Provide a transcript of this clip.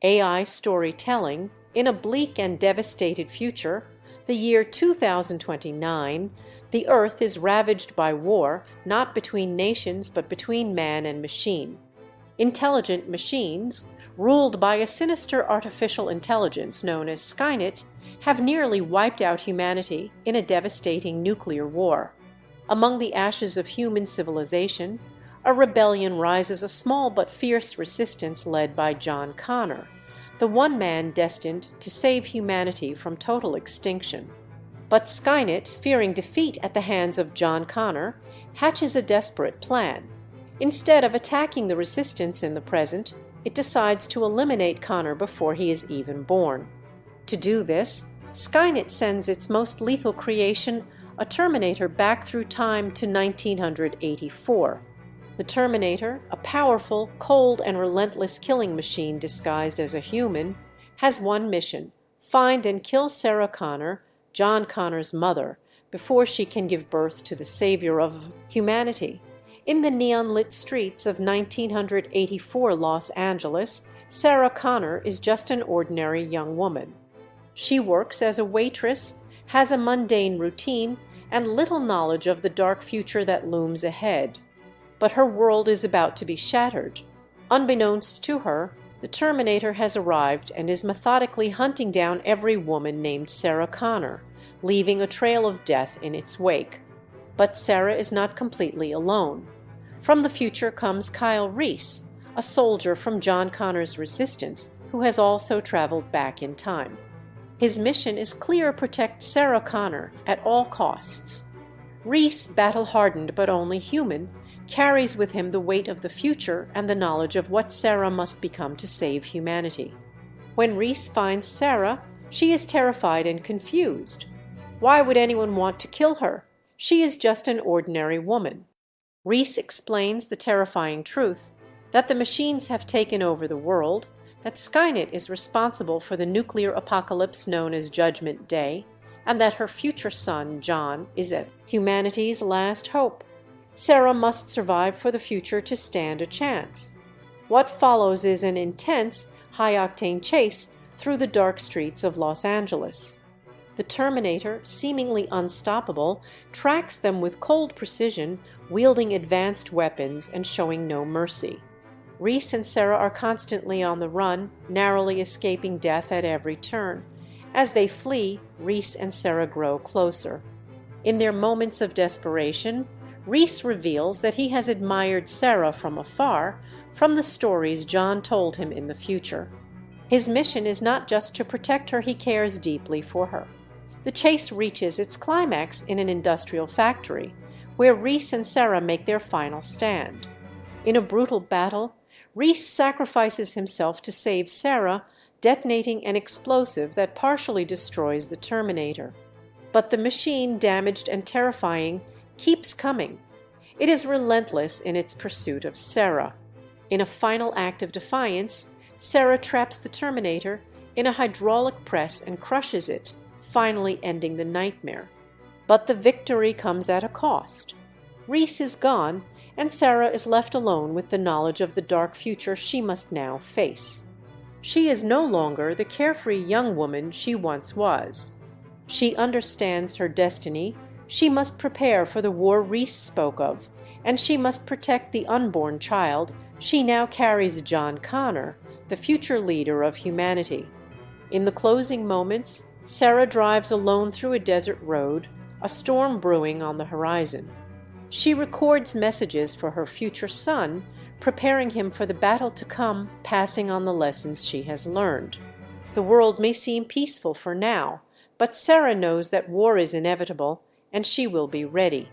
AI storytelling in a bleak and devastated future, the year 2029, the Earth is ravaged by war, not between nations but between man and machine. Intelligent machines, ruled by a sinister artificial intelligence known as Skynet, have nearly wiped out humanity in a devastating nuclear war. Among the ashes of human civilization, a rebellion rises, a small but fierce resistance led by John Connor, the one man destined to save humanity from total extinction. But Skynet, fearing defeat at the hands of John Connor, hatches a desperate plan. Instead of attacking the resistance in the present, it decides to eliminate Connor before he is even born. To do this, Skynet sends its most lethal creation, a Terminator, back through time to 1984. The Terminator, a powerful, cold, and relentless killing machine disguised as a human, has one mission: find and kill Sarah Connor, John Connor's mother, before she can give birth to the savior of humanity. In the neon-lit streets of 1984 Los Angeles, Sarah Connor is just an ordinary young woman. She works as a waitress, has a mundane routine, and little knowledge of the dark future that looms ahead. But her world is about to be shattered. Unbeknownst to her, the Terminator has arrived and is methodically hunting down every woman named Sarah Connor, leaving a trail of death in its wake. But Sarah is not completely alone. From the future comes Kyle Reese, a soldier from John Connor's resistance who has also traveled back in time. His mission is clear: protect Sarah Connor at all costs. Reese, battle-hardened but only human, carries with him the weight of the future and the knowledge of what Sarah must become to save humanity. When Reese finds Sarah, she is terrified and confused. Why would anyone want to kill her? She is just an ordinary woman. Reese explains the terrifying truth that the machines have taken over the world, that Skynet is responsible for the nuclear apocalypse known as Judgment Day, and that her future son, John, is humanity's last hope. Sarah must survive for the future to stand a chance. What follows is an intense, high-octane chase through the dark streets of Los Angeles. The Terminator, seemingly unstoppable, tracks them with cold precision, wielding advanced weapons and showing no mercy. Reese and Sarah are constantly on the run, narrowly escaping death at every turn. As they flee, Reese and Sarah grow closer. In their moments of desperation, Reese reveals that he has admired Sarah from afar, from the stories John told him in the future. His mission is not just to protect her, he cares deeply for her. The chase reaches its climax in an industrial factory, where Reese and Sarah make their final stand. In a brutal battle, Reese sacrifices himself to save Sarah, detonating an explosive that partially destroys the Terminator. But the machine, damaged and terrifying, keeps coming. It is relentless in its pursuit of Sarah. In a final act of defiance, Sarah traps the Terminator in a hydraulic press and crushes it, finally ending the nightmare. But the victory comes at a cost. Reese is gone, and Sarah is left alone with the knowledge of the dark future she must now face. She is no longer the carefree young woman she once was. She understands her destiny. She must prepare for the war Reese spoke of, and she must protect the unborn child. She now carries John Connor, the future leader of humanity. In the closing moments, Sarah drives alone through a desert road, a storm brewing on the horizon. She records messages for her future son, preparing him for the battle to come, passing on the lessons she has learned. The world may seem peaceful for now, but Sarah knows that war is inevitable, and she will be ready.